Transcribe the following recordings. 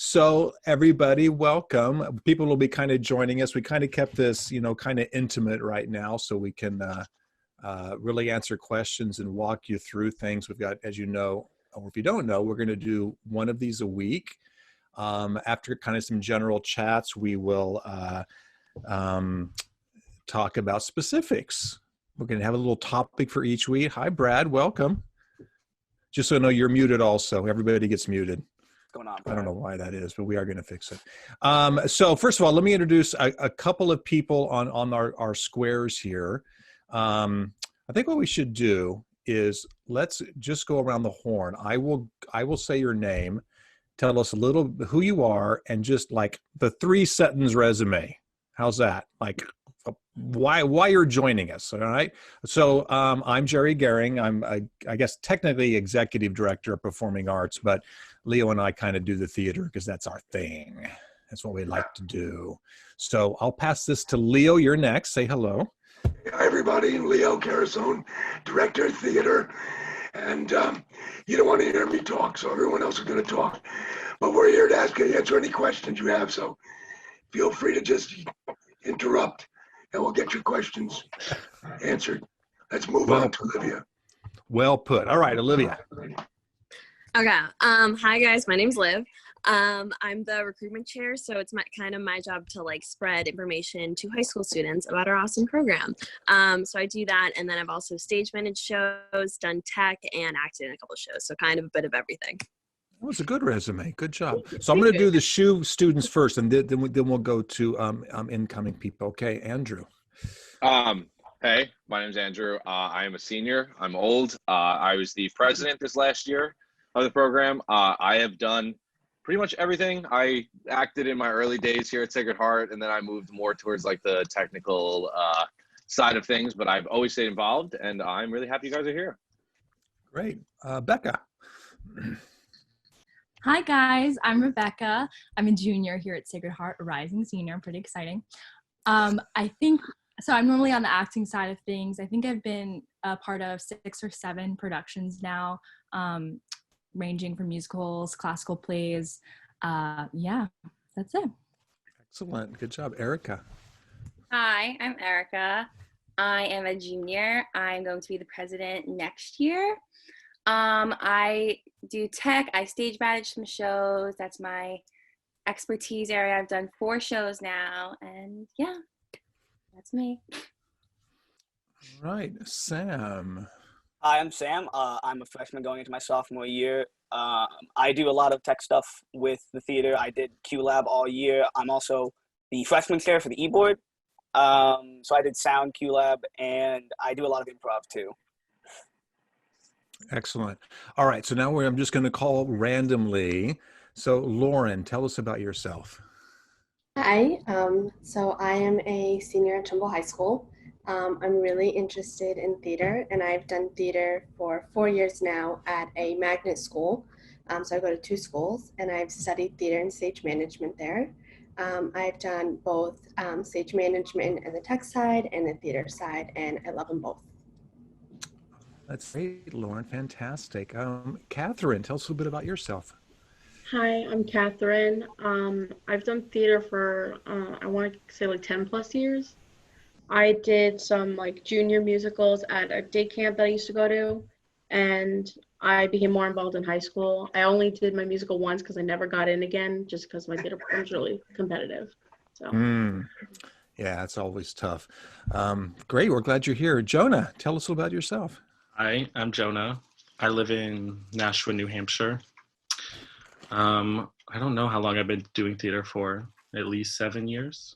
So everybody, welcome. People will be kind of joining us. We kind of kept this, kind of intimate right now so we can really answer questions and walk you through things. We've got, as you know, or if you don't know, we're going to do one of these a week. After kind of some general chats, we will talk about specifics. We're going to have a little topic for each week. Hi, Brad. Welcome. Just so you know, you're muted also. Everybody gets muted. Going on? I don't know why that is, but we are going to fix it. So first of all, let me introduce a couple of people on our squares here. I think what we should do is let's just go around the horn. I will say your name, tell us a little who you are, and just like the 3-sentence resume. How's that? Like why you're joining us. All right. So I'm Jerry Goehring. I'm I guess technically executive director of performing arts, but Leo and I kind of do the theater because that's our thing. That's what we like to do. So I'll pass this to Leo. You're next. Say hello. Hi, everybody. I'm Leo Carusone, director of theater. And you don't want to hear me talk, so everyone else is going to talk. But we're here to answer any questions you have. So feel free to just interrupt, and we'll get your questions answered. Let's move on to Olivia. Well put. All right, Olivia. Okay. Hi guys, my name's Liv. I'm the recruitment chair, so it's kind of my job to like spread information to high school students about our awesome program. So I do that, and then I've also stage managed shows, done tech, and acted in a couple of shows. So kind of a bit of everything. That was a good resume. Good job. So I'm going to do the SHU students first, and then we'll go to incoming people. Okay, Andrew. Hey, my name's Andrew. I am a senior. I'm old. I was the president this last year of the program. I have done pretty much everything. I acted in my early days here at Sacred Heart, and then I moved more towards like the technical side of things, but I've always stayed involved, and I'm really happy you guys are here. Great. Becca. Hi guys, I'm Rebecca. I'm a junior here at Sacred Heart, a rising senior. Pretty exciting. I'm normally on the acting side of things. I think I've been a part of 6 or 7 productions now, ranging from musicals, classical plays. Yeah, that's it. Excellent. Good job. Erica. Hi, I'm Erica. I am a junior. I'm going to be the president next year. I do tech. I stage manage some shows. That's my expertise area. I've done 4 shows now, and yeah, that's me. All right, Sam. Hi, I'm Sam. I'm a freshman going into my sophomore year. I do a lot of tech stuff with the theater. I did Q Lab all year. I'm also the freshman chair for the e-board. So I did sound Q Lab, and I do a lot of improv too. Excellent. All right, so now I'm just going to call randomly. So Lauren, tell us about yourself. Hi, so I am a senior at Trumbull High School. I'm really interested in theater, and I've done theater for 4 years now at a magnet school. So I go to 2 schools, and I've studied theater and stage management there. I've done both stage management and the tech side and the theater side, and I love them both. That's great, Lauren. Fantastic. Catherine, tell us a little bit about yourself. Hi, I'm Catherine. I've done theater for, I want to say like 10 plus years. I did some like junior musicals at a day camp that I used to go to, and I became more involved in high school. I only did my musical once because I never got in again, just because my theater program was really competitive. So. Yeah, it's always tough. Great, we're glad you're here. Jonah, tell us a little about yourself. Hi, I'm Jonah. I live in Nashua, New Hampshire. I don't know how long I've been doing theater for, at least 7 years.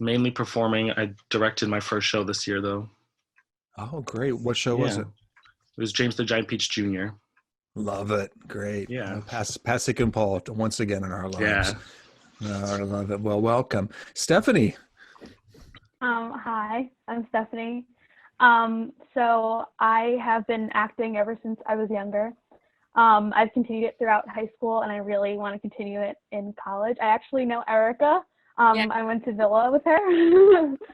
Mainly performing. I directed my first show this year, though. Oh, great. What show was it? It was James the Giant Peach Jr. Love it. Great. Yeah. Pasek and Paul once again in our lives. Yeah. I love it. Well, welcome. Stephanie. Hi, I'm Stephanie. So I have been acting ever since I was younger. I've continued it throughout high school, and I really want to continue it in college. I actually know Erica I went to Villa with her.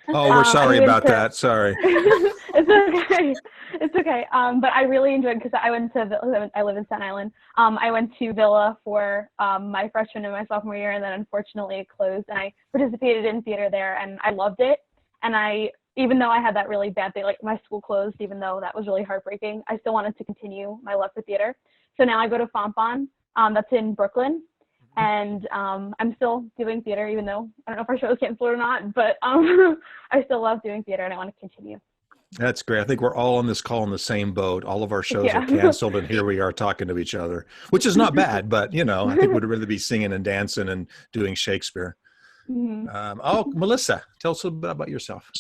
Oh, we're sorry about that. Sorry. It's okay. It's okay. But I really enjoyed because I went to Villa. I live in Staten Island. I went to Villa for my freshman and my sophomore year, and then unfortunately it closed. And I participated in theater there, and I loved it. And even though I had that really bad thing, like my school closed, even though that was really heartbreaking, I still wanted to continue my love for theater. So now I go to Fontbonne. That's in Brooklyn. And I'm still doing theater, even though I don't know if our show is canceled or not, but I still love doing theater and I want to continue. That's great. I think we're all on this call in the same boat. All of our shows are canceled, and here we are talking to each other, which is not bad, but, you know, I think we'd rather be singing and dancing and doing Shakespeare. Melissa, tell us a little bit about yourself.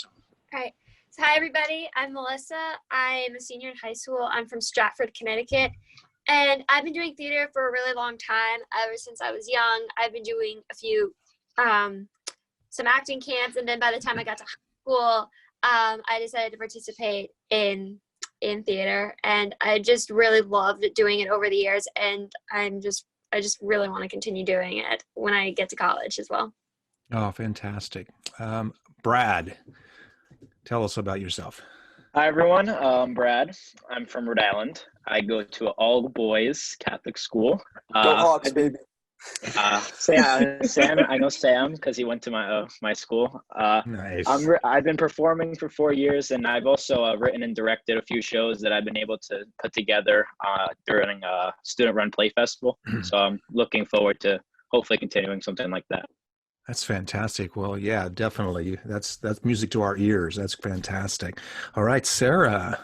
All right. So hi, everybody. I'm Melissa. I'm a senior in high school. I'm from Stratford, Connecticut. And I've been doing theater for a really long time. Ever since I was young, I've been doing a few, some acting camps. And then by the time I got to high school, I decided to participate in theater. And I just really loved doing it over the years. And I just really want to continue doing it when I get to college as well. Oh, fantastic. Brad, tell us about yourself. Hi, everyone. Brad. I'm from Rhode Island. I go to an all-boys Catholic school. Go Hawks, baby. Sam, I know Sam because he went to my school. Nice. I've been performing for 4 years, and I've also written and directed a few shows that I've been able to put together during a student-run play festival. So I'm looking forward to hopefully continuing something like that. That's fantastic. Well, yeah, definitely. That's music to our ears. That's fantastic. All right, Sarah.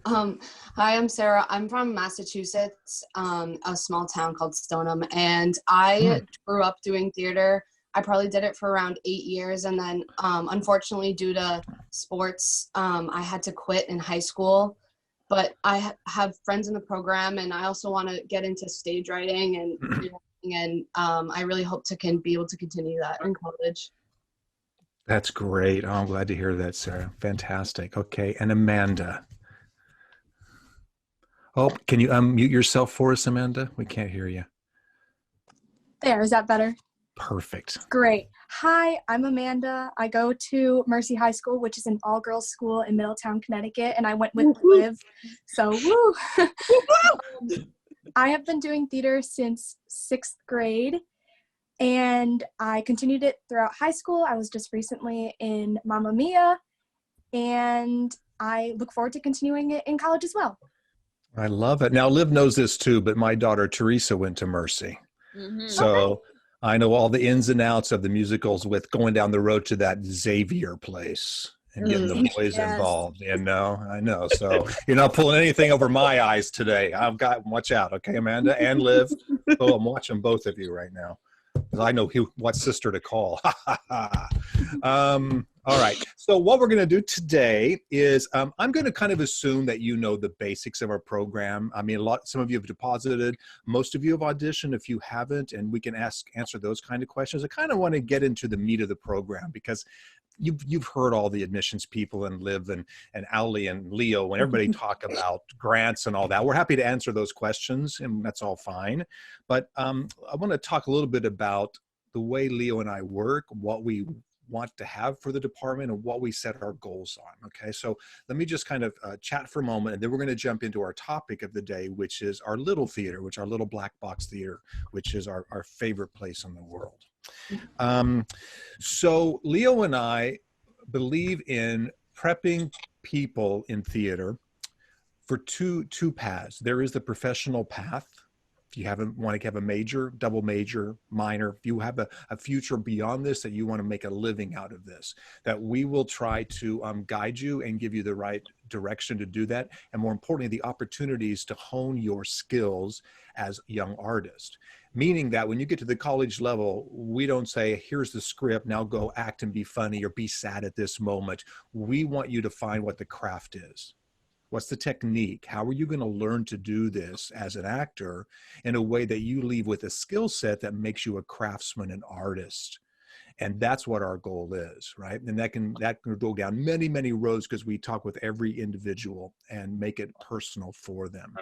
Hi, I'm Sarah. I'm from Massachusetts, a small town called Stoneham, and I grew up doing theater. I probably did it for around 8 years, and then unfortunately, due to sports, I had to quit in high school. But I have friends in the program, and I also want to get into stage writing and I really hope to be able to continue that in college. That's great. Oh, I'm glad to hear that, Sarah. Fantastic. Okay, and Amanda. Oh, can you unmute yourself for us, Amanda? We can't hear you. There, is that better? Perfect. Great. Hi, I'm Amanda. I go to Mercy High School, which is an all-girls school in Middletown, Connecticut, and I went with Liv. So, woo! I have been doing theater since 6th grade, and I continued it throughout high school. I was just recently in Mamma Mia, and I look forward to continuing it in college as well. I love it. Now, Liv knows this too, but my daughter Teresa went to Mercy. So I know all the ins and outs of the musicals with going down the road to that Xavier place and getting the boys involved. You know, I know. So you're not pulling anything over my eyes today. Watch out. Okay, Amanda and Liv. Oh, I'm watching both of you right now, because I know what sister to call. All right. So what we're going to do today is I'm going to kind of assume that you know the basics of our program. I mean, some of you have deposited, most of you have auditioned if you haven't, and we can answer those kind of questions. I kind of want to get into the meat of the program, because you've heard all the admissions people and Liv and Owly and Leo and everybody talk about grants and all that. We're happy to answer those questions, and that's all fine. But I want to talk a little bit about the way Leo and I work, what we want to have for the department, and what we set our goals on. Okay, so let me just kind of chat for a moment, and then we're going to jump into our topic of the day, which is our little theater, our little black box theater, which is our favorite place in the world. So Leo and I believe in prepping people in theater for two paths. There is the professional path. If you want to have a major, double major, minor, if you have a future beyond this, that you want to make a living out of this, that we will try to guide you and give you the right direction to do that. And more importantly, the opportunities to hone your skills as a young artist. Meaning that when you get to the college level, we don't say, here's the script, now go act and be funny or be sad at this moment. We want you to find what the craft is. What's the technique? How are you going to learn to do this as an actor in a way that you leave with a skill set that makes you a craftsman, an artist? And that's what our goal is, right? And that can go down many, many roads, because we talk with every individual and make it personal for them.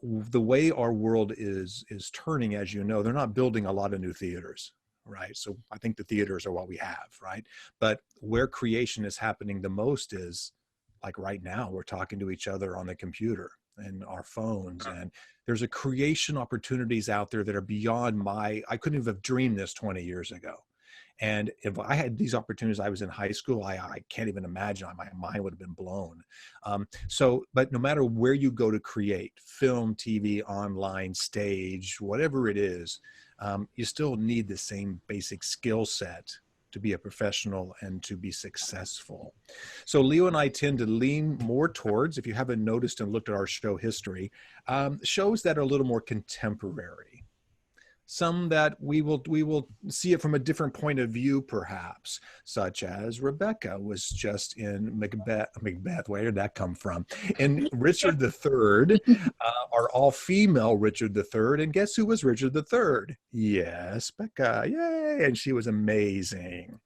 The way our world is turning, as you know, they're not building a lot of new theaters. right? So I think the theaters are what we have, right? But where creation is happening the most is like right now, we're talking to each other on the computer and our phones, and there's a creation opportunities out there that are beyond I couldn't even have dreamed this 20 years ago. And if I had these opportunities, I was in high school, I can't even imagine, my mind would have been blown. But no matter where you go to create, film, TV, online, stage, whatever it is, you still need the same basic skill set to be a professional and to be successful. So Leo and I tend to lean more towards, if you haven't noticed and looked at our show history, shows that are a little more contemporary. Some that we will see it from a different point of view, perhaps, such as Rebecca was just in Macbeth. Where did that come from? In Richard III, our all-female Richard III, and guess who was Richard III? Yes, Becca, yay! And she was amazing.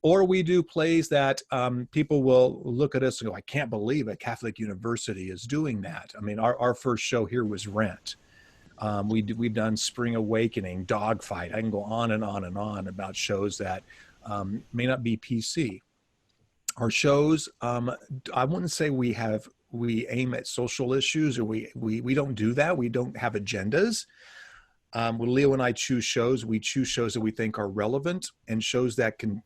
Or we do plays that people will look at us and go, I can't believe a Catholic university is doing that. I mean, our first show here was Rent. We've done Spring Awakening, Dogfight. I can go on and on and on about shows that may not be PC. Our shows, I wouldn't say we aim at social issues, or we don't do that. We don't have agendas. When Leo and I choose shows, we choose shows that we think are relevant and shows that can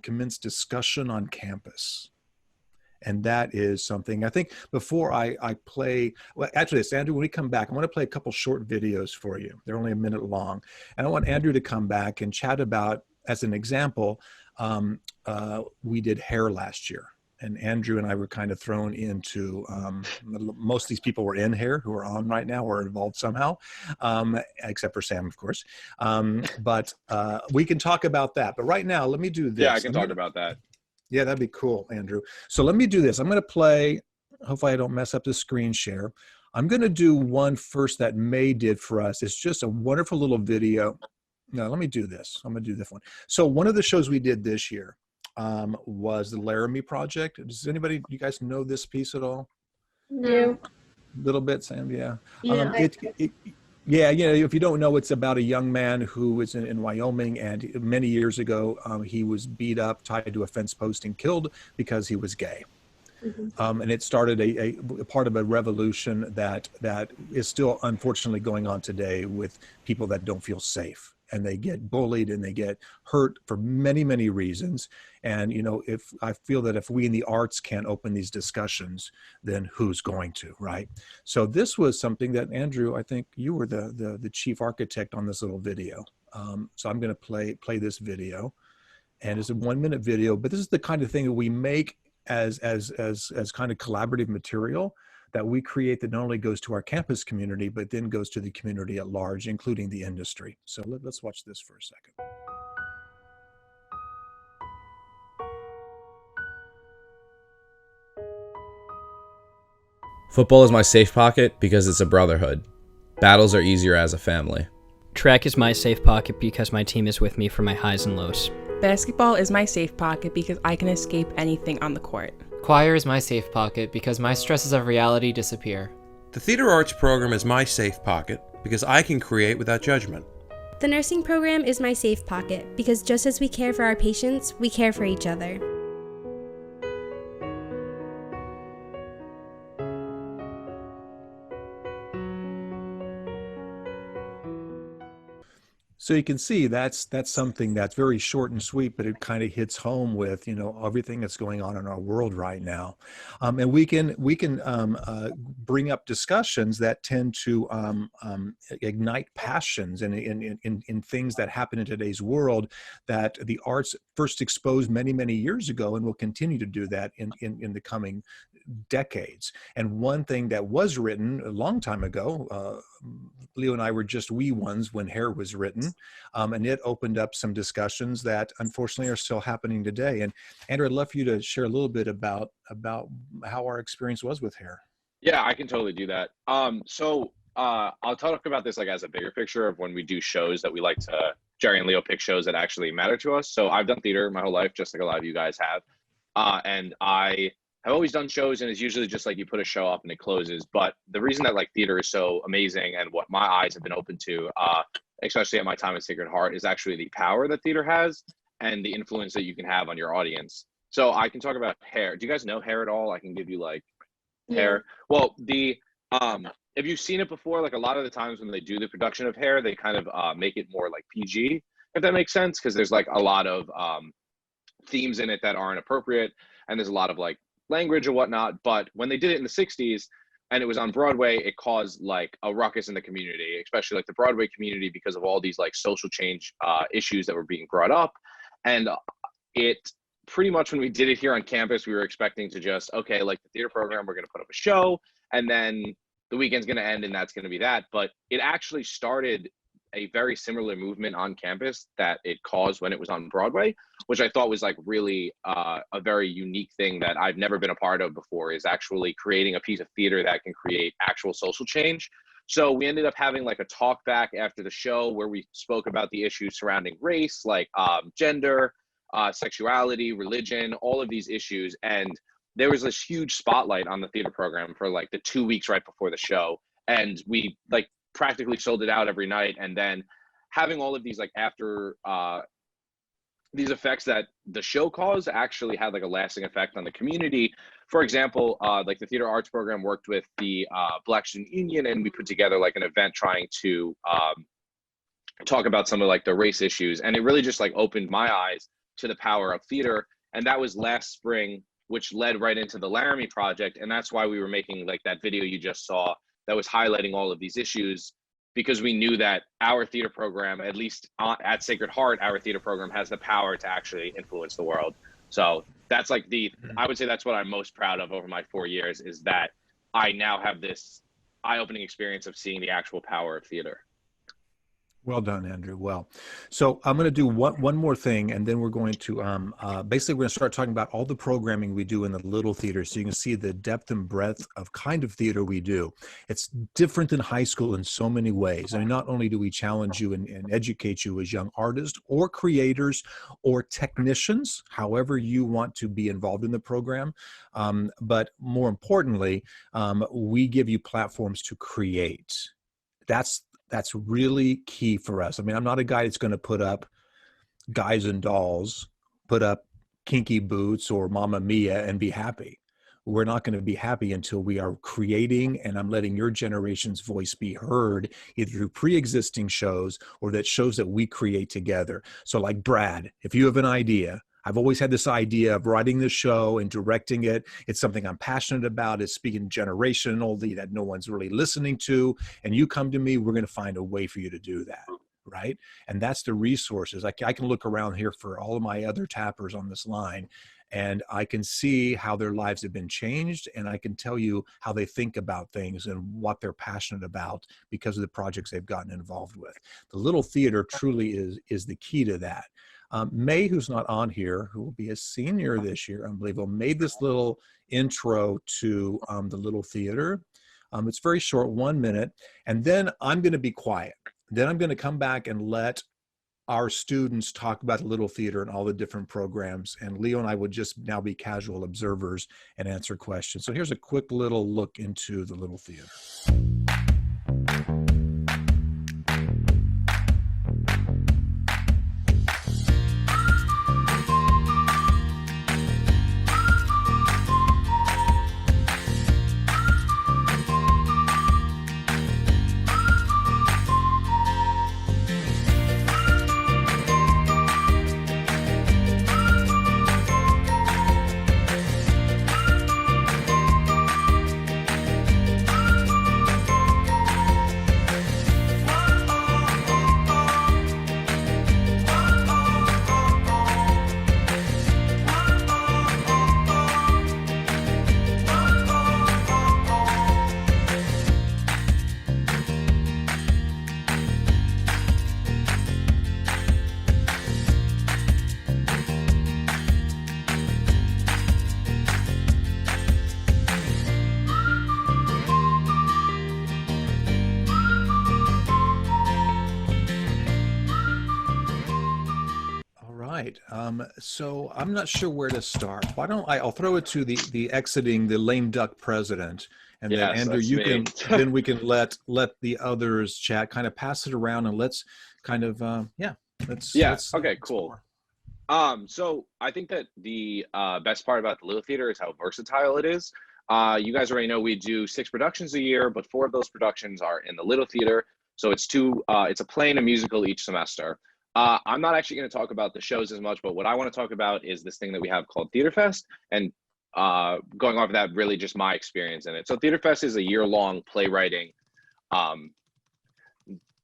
commence discussion on campus. And that is something I think before I play, well, actually, Andrew, when we come back, I want to play a couple short videos for you. They're only a minute long. And I want Andrew to come back and chat about, as an example, we did hair last year. And Andrew and I were kind of thrown into, most of these people were in hair who are on right now or involved somehow, except for Sam, of course. But we can talk about that. But right now, let me do this. Yeah, I can talk about that. Yeah, that'd be cool, Andrew. So let me do this. I'm going to play, hopefully I don't mess up the screen share. I'm going to do one first that May did for us. It's just a wonderful little video. No, let me do this. I'm going to do this one. So one of the shows we did this year was the Laramie Project. Does anybody, you guys know this piece at all? No. Little bit, Sam, yeah. Yeah. Yeah, you know, if you don't know, it's about a young man who was in Wyoming, and many years ago, he was beat up, tied to a fence post, and killed because he was gay. Mm-hmm. And it started a part of a revolution that is still unfortunately going on today with people that don't feel safe. And they get bullied and they get hurt for many, many reasons. And, you know, if I feel that if we in the arts can't open these discussions, then who's going to, right? So this was something that, Andrew, I think you were the chief architect on this little video. So I'm going to play this video, and it's a 1-minute video, but this is the kind of thing that we make as kind of collaborative material that we create that not only goes to our campus community, but then goes to the community at large, including the industry. So let's watch this for a second. Football is my safe pocket because it's a brotherhood. Battles are easier as a family. Track is my safe pocket because my team is with me for my highs and lows. Basketball is my safe pocket because I can escape anything on the court. Choir is my safe pocket because my stresses of reality disappear. The Theatre Arts Program is my safe pocket because I can create without judgment. The nursing program is my safe pocket because just as we care for our patients, we care for each other. So you can see that's something that's very short and sweet, but it kind of hits home with, you know, everything that's going on in our world right now. And we can bring up discussions that tend to ignite passions in things that happen in today's world that the arts first exposed many, many years ago and will continue to do that in the coming decades. And one thing that was written a long time ago, Leo and I were just wee ones when Hair was written, and it opened up some discussions that unfortunately are still happening today. And Andrew, I'd love for you to share a little bit about how our experience was with Hair. Yeah, I can totally do that. So I'll talk about this like as a bigger picture of when we do shows that we like to, Jerry and Leo pick shows that actually matter to us. So I've done theater my whole life, just like a lot of you guys have. And I've always done shows, and it's usually just like you put a show up and it closes. But the reason that like theater is so amazing and what my eyes have been open to especially at my time at Sacred Heart, is actually the power that theater has and the influence that you can have on your audience. So I can talk about hair. Do you guys know hair at all? I can give you like hair. Well, if you've seen it before, like a lot of the times when they do the production of hair, they kind of make it more like PG, if that makes sense, because there's like a lot of themes in it that aren't appropriate, and there's a lot of like language and whatnot. But when they did it in the 60s and it was on Broadway, it caused like a ruckus in the community, especially like the Broadway community, because of all these like social change issues that were being brought up. And it pretty much, when we did it here on campus, we were expecting to just, okay, like the theater program, we're going to put up a show, and then the weekend's going to end and that's going to be that. But it actually started a very similar movement on campus that it caused when it was on Broadway, which I thought was like really a very unique thing that I've never been a part of before, is actually creating a piece of theater that can create actual social change. So we ended up having like a talk back after the show where we spoke about the issues surrounding race, like gender, sexuality, religion, all of these issues. And there was this huge spotlight on the theater program for like the 2 weeks right before the show. And we like practically sold it out every night. And then having all of these like after these effects that the show caused actually had like a lasting effect on the community. For example, like the Theater Arts Program worked with the Black Student Union, and we put together like an event trying to talk about some of like the race issues. And it really just like opened my eyes to the power of theater. And that was last spring, which led right into the Laramie Project. And that's why we were making like that video you just saw that was highlighting all of these issues, because we knew that our theater program, at least at Sacred Heart, our theater program has the power to actually influence the world. So that's like I would say that's what I'm most proud of over my 4 years, is that I now have this eye-opening experience of seeing the actual power of theater. Well done, Andrew. Well, so I'm going to do one more thing, and then we're going to basically we're going to start talking about all the programming we do in the little theater, so you can see the depth and breadth of kind of theater we do. It's different than high school in so many ways. I mean, not only do we challenge you and educate you as young artists or creators or technicians, however you want to be involved in the program, but more importantly, we give you platforms to create. That's really key for us. I mean, I'm not a guy that's going to put up Guys and Dolls, put up Kinky Boots or Mamma Mia and be happy. We're not going to be happy until we are creating, and I'm letting your generation's voice be heard either through pre-existing shows or that shows that we create together. So like Brad, if you have an idea, I've always had this idea of writing the show and directing it. It's something I'm passionate about. It's speaking generationally that no one's really listening to. And you come to me, we're going to find a way for you to do that, right? And that's the resources. I can look around here for all of my other tappers on this line, and I can see how their lives have been changed, and I can tell you how they think about things and what they're passionate about because of the projects they've gotten involved with. The little theater truly is the key to that. May, who's not on here, who will be a senior this year, unbelievable, made this little intro to the little theater. It's very short, 1 minute, and then I'm going to be quiet. Then I'm going to come back and let our students talk about the little theater and all the different programs, and Leo and I would just now be casual observers and answer questions. So here's a quick little look into the little theater. So I'm not sure where to start. Why don't I'll throw it to the exiting the lame duck president, And then Yes, Andrew, that's you me. can, then we can let the others chat, kind of pass it around, and let's kind of, let's Okay, cool. So I think that the best part about the Little Theater is how versatile it is. You guys already know we do 6 productions a year, but 4 of those productions are in the Little Theater. So it's a play and a musical each semester. I'm not actually going to talk about the shows as much, but what I want to talk about is this thing that we have called Theater Fest, and going off of that, really just my experience in it. So Theater Fest is a year-long playwriting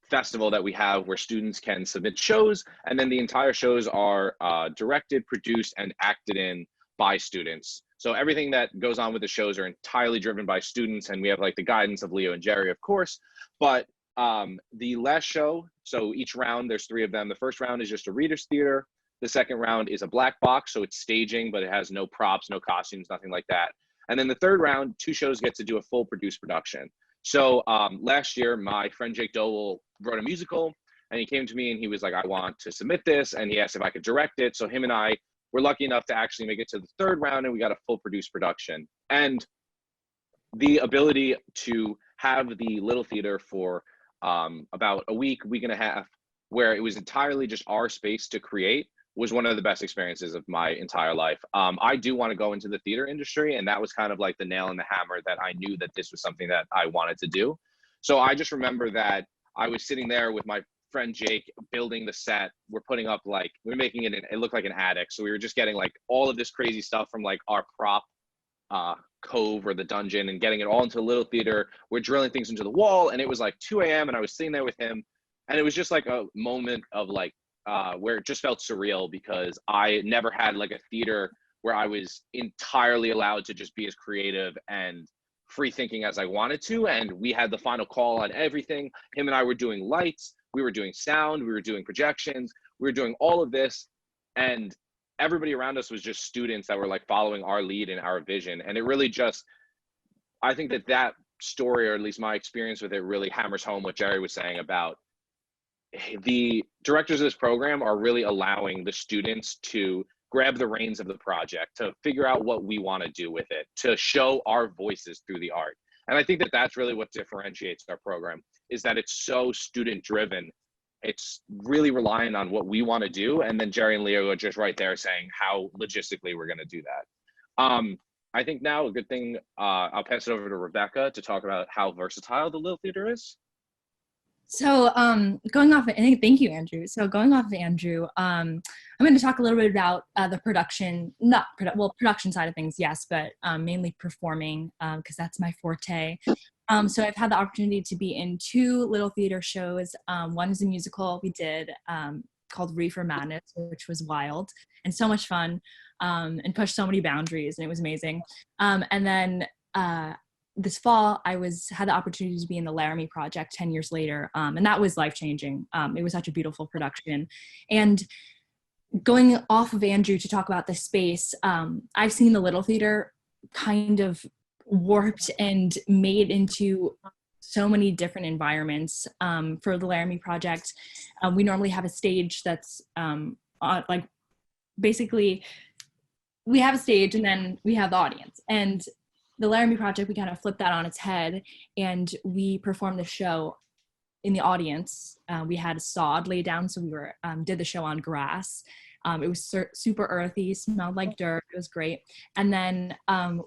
festival that we have where students can submit shows, and then the entire shows are directed, produced, and acted in by students. So everything that goes on with the shows are entirely driven by students, and we have like the guidance of Leo and Jerry, of course. But the last show, so each round, there's 3 of them. The first round is just a reader's theater. The second round is a black box, so it's staging, but it has no props, no costumes, nothing like that. And then the third round, 2 shows get to do a full produced production. So last year, my friend Jake Dowell wrote a musical, and he came to me and he was like, I want to submit this, and he asked if I could direct it. So him and I were lucky enough to actually make it to the third round, and we got a full produced production. And the ability to have the Little Theater for about a week and a half, where it was entirely just our space to create, was one of the best experiences of my entire life. I do want to go into the theater industry, and that was kind of like the nail in the hammer that I knew that this was something that I wanted to do. So I just remember that I was sitting there with my friend Jake building the set. We're putting up we're making it looked like an attic. So we were just getting like all of this crazy stuff from like our prop cove or the dungeon and getting it all into a Little Theater. We're drilling things into the wall, and it was like 2 a.m. and I was sitting there with him, and it was just like a moment of like where it just felt surreal, because I never had like a theater where I was entirely allowed to just be as creative and free thinking as I wanted to. And we had the final call on everything. Him and I were doing lights, we were doing sound, we were doing projections, we were doing all of this. And everybody around us was just students that were like following our lead and our vision. And it really just, I think that story, or at least my experience with it, really hammers home what Jerry was saying about the directors of this program are really allowing the students to grab the reins of the project, to figure out what we want to do with it, to show our voices through the art. And I think that that's really what differentiates our program, is that it's so student driven. It's really relying on what we want to do. And then Jerry and Leo are just right there saying how logistically we're going to do that. I think now a good thing, I'll pass it over to Rebecca to talk about how versatile the Little Theater is. So going off, and thank you, Andrew. So going off of Andrew, I'm going to talk a little bit about the production, production side of things, yes, but mainly performing, because that's my forte. So I've had the opportunity to be in 2 Little Theater shows. One is a musical we did called Reefer Madness, which was wild and so much fun, and pushed so many boundaries, and it was amazing. And then this fall, I had the opportunity to be in the Laramie Project 10 years later, and that was life-changing. It was such a beautiful production. And going off of Andrew to talk about the space, I've seen the Little Theater kind of warped and made into so many different environments. For the Laramie Project, we normally have a stage that's like, basically, we have a stage and then we have the audience. And the Laramie Project, we kind of flipped that on its head, and we performed the show in the audience. We had a sod laid down, so we did the show on grass. It was super earthy, smelled like dirt. It was great. And then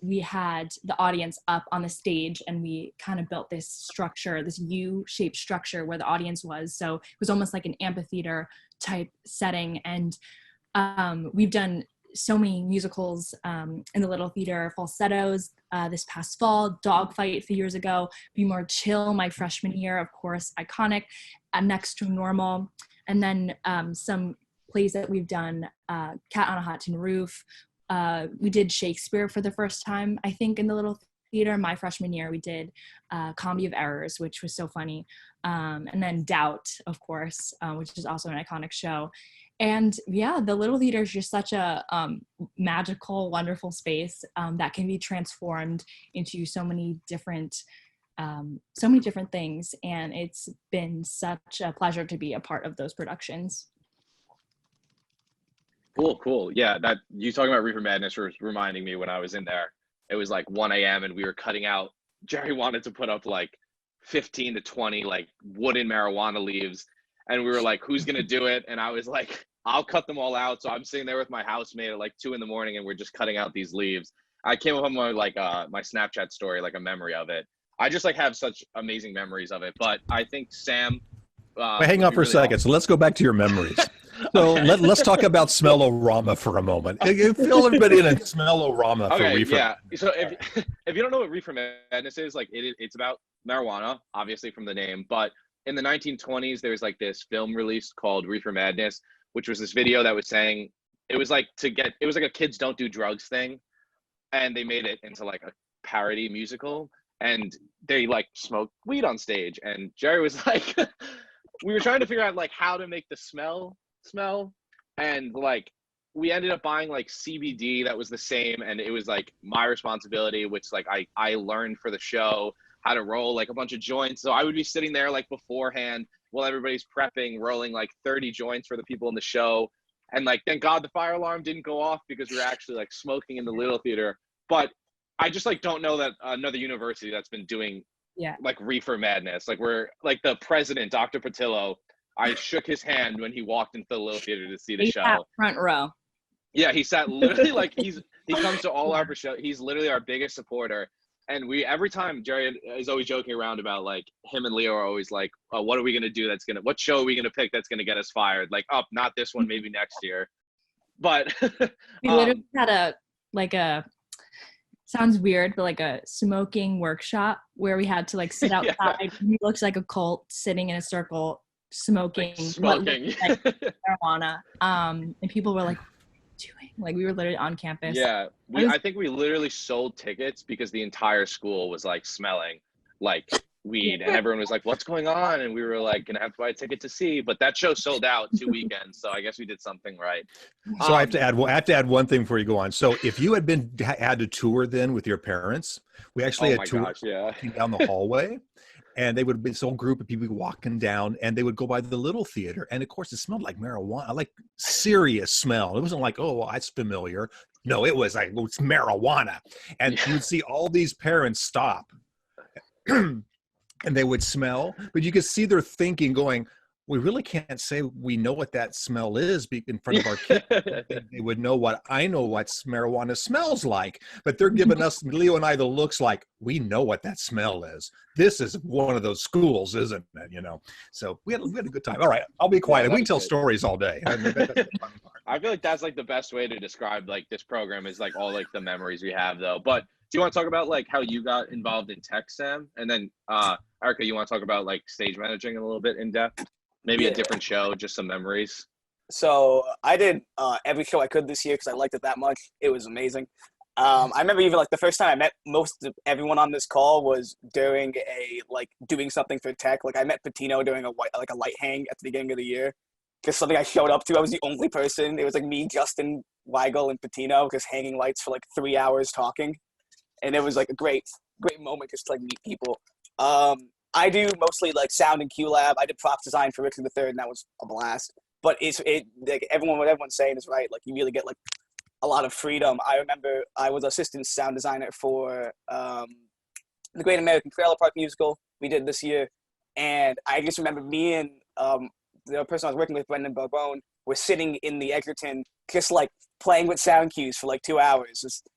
we had the audience up on the stage, and we kind of built this structure, this U-shaped structure where the audience was. So it was almost like an amphitheater type setting. And we've done so many musicals in the Little Theater, falsettos this past fall, Dogfight a few years ago, Be More Chill my freshman year, of course, iconic, Next to Normal, and then some plays that we've done, Cat on a Hot Tin Roof. We did Shakespeare for the first time, I think, in the Little Theater. My freshman year, we did Comedy of Errors, which was so funny, and then Doubt, of course, which is also an iconic show. And yeah, the Little Theater is just such a magical, wonderful space that can be transformed into so many different things. And it's been such a pleasure to be a part of those productions. Cool. Yeah, that you talking about Reefer Madness was reminding me when I was in there. It was like 1 a.m. and we were cutting out Jerry wanted to put up like 15 to 20 like wooden marijuana leaves, and we were like, who's gonna do it? And I was like, I'll cut them all out. So I'm sitting there with my housemate at like 2 a.m, and we're just cutting out these leaves. I came up with my my Snapchat story, like a memory of it. I just like have such amazing memories of it. But I think Sam. Wait, hang on for a second. So let's go back to your memories. So okay. let's talk about Smell-O-Rama for a moment. Fill everybody in on Smell-O-Rama for reefer. Yeah. So if you don't know what Reefer Madness is, like it's about marijuana, obviously from the name. But in the 1920s, there was like this film released called Reefer Madness, which was this video that was saying it was like a kids don't do drugs thing, and they made it into like a parody musical, and they like smoked weed on stage, and Jerry was like, we were trying to figure out like how to make the smell, and like we ended up buying like CBD that was the same, and it was like my responsibility, which like I learned for the show how to roll like a bunch of joints. So I would be sitting there like beforehand while everybody's prepping, rolling like 30 joints for the people in the show. And like, thank God the fire alarm didn't go off because we were actually like smoking in the Little Theater. But I just like don't know that another university that's been doing like Reefer Madness. Like we're like the president, Dr. Patillo, I shook his hand when he walked into the Little Theater to see the show. Sat front row. Yeah, he sat literally like he comes to all our shows. He's literally our biggest supporter. And every time Jerry is always joking around about like him and Leo are always like, oh, what are we gonna do what show are we gonna pick that's gonna get us fired? Like, oh, not this one, maybe next year. But we literally had sounds weird, but like a smoking workshop where we had to like sit outside. Yeah. He looks like a cult sitting in a circle smoking what looked like marijuana. And people were like, doing? Like we were literally on campus. Yeah, I think we literally sold tickets because the entire school was like smelling like weed, and everyone was like, "What's going on?" And we were like, "Gonna have to buy a ticket to see." But that show sold out 2 weekends, so I guess we did something right. So I have to add one thing before you go on. So if you had had to tour then with your parents, we actually had tours down the hallway. And they would be this whole group of people walking down, and they would go by the Little Theater. And of course, it smelled like marijuana, like serious smell. It wasn't like, oh, well, that's familiar. No, it was like, well, it's marijuana. And you would see all these parents stop and they would smell, but you could see their thinking going, we really can't say we know what that smell is in front of our kids. They would know what marijuana smells like, but they're giving us, Leo and I, the looks like we know what that smell is. This is one of those schools, isn't it? You know, so we had a good time. All right, I'll be quiet. We can tell stories all day. I feel like that's like the best way to describe like this program is like all like the memories we have though. But do you want to talk about like how you got involved in tech, Sam? And then Erica, you want to talk about like stage managing a little bit in depth? Maybe a different show, just some memories. So I did every show I could this year because I liked it that much. It was amazing. I remember even like the first time I met most of everyone on this call was during doing something for tech. Like I met Patino during a light hang at the beginning of the year. Just something I showed up to. I was the only person. It was like me, Justin, Weigel, and Patino just hanging lights for like 3 hours talking. And it was like a great moment just to like meet people. I do mostly like sound and QLab. I did props design for Richard III, and that was a blast. But what everyone's saying is right. Like you really get like a lot of freedom. I remember I was assistant sound designer for the Great American Trailer Park musical we did this year, and I just remember me and the person I was working with, Brendan Barbone, were sitting in the Edgerton just like playing with sound cues for like 2 hours. Just,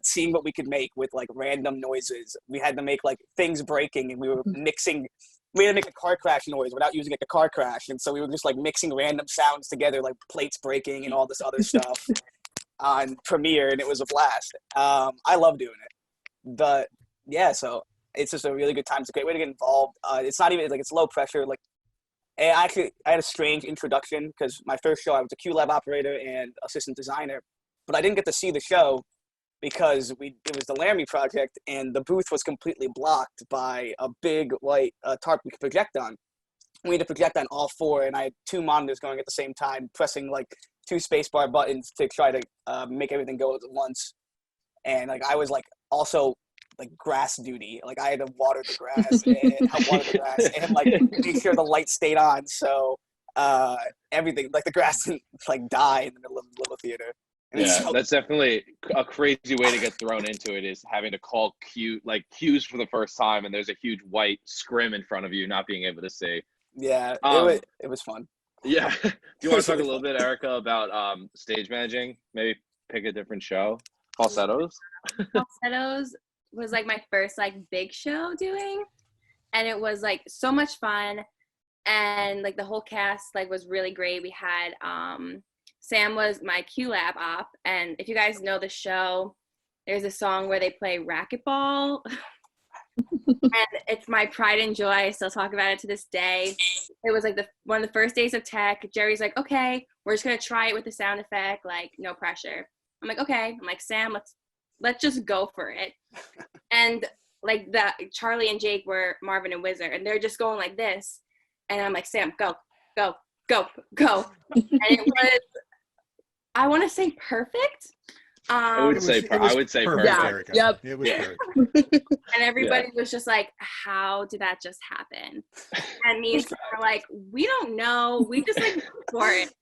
seeing what we could make with like random noises. We had to make like things breaking, and we were mixing. We had to make a car crash noise without using like a car crash, and so we were just like mixing random sounds together, like plates breaking and all this other stuff on Premiere, and it was a blast. I love doing it, but yeah, so it's just a really good time. It's a great way to get involved. It's not even like it's low pressure. Like I had a strange introduction because my first show I was a QLab operator and assistant designer, but I didn't get to see the show because it was the Laramie project, and the booth was completely blocked by a big white tarp we could project on. We had to project on all four, and I had 2 monitors going at the same time, pressing like 2 spacebar buttons to try to make everything go at once. And like I was like also like grass duty. Like I had to water the grass and help water the grass and like make sure the light stayed on. So everything, like the grass didn't like die in the middle of the Little Theater. Yeah, that's definitely a crazy way to get thrown into it, is having to call cues for the first time, and there's a huge white scrim in front of you, not being able to see. Yeah, it was fun. Yeah. Do you want to talk a little bit, Erica, about stage managing? Maybe pick a different show. Falsettos? Falsettos was like my first like big show doing, and it was like so much fun, and like the whole cast like was really great. We had Sam was my QLab op, and if you guys know the show, there's a song where they play racquetball. And it's my pride and joy. I still talk about it to this day. It was like one of the first days of tech. Jerry's like, okay, we're just gonna try it with the sound effect, like no pressure. I'm like, okay. I'm like, Sam, let's just go for it. And like Charlie and Jake were Marvin and Wizard, and they're just going like this. And I'm like, Sam, go, go, go, go. And it was, I want to say perfect. I would say perfect. Yeah, yep. It was perfect. And everybody was just like, how did that just happen? And me and Sam were like, we don't know. We just like go for it.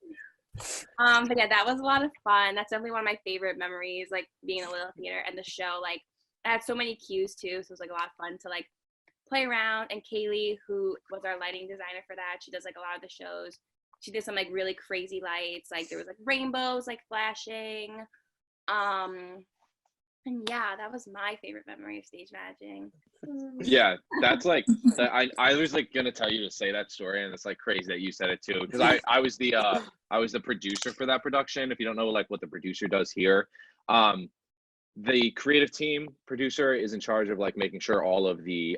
But yeah, that was a lot of fun. That's definitely one of my favorite memories, like being in a little theater, and the show, like I had so many cues too. So it was like a lot of fun to like play around. And Kaylee, who was our lighting designer for that, she does like a lot of the shows. She did some like really crazy lights. Like there was like rainbows like flashing. And yeah, that was my favorite memory of stage managing. Yeah, that's like I was like gonna tell you to say that story, and it's like crazy that you said it too, because I was the producer for that production. If you don't know like what the producer does here, the creative team producer is in charge of like making sure all of the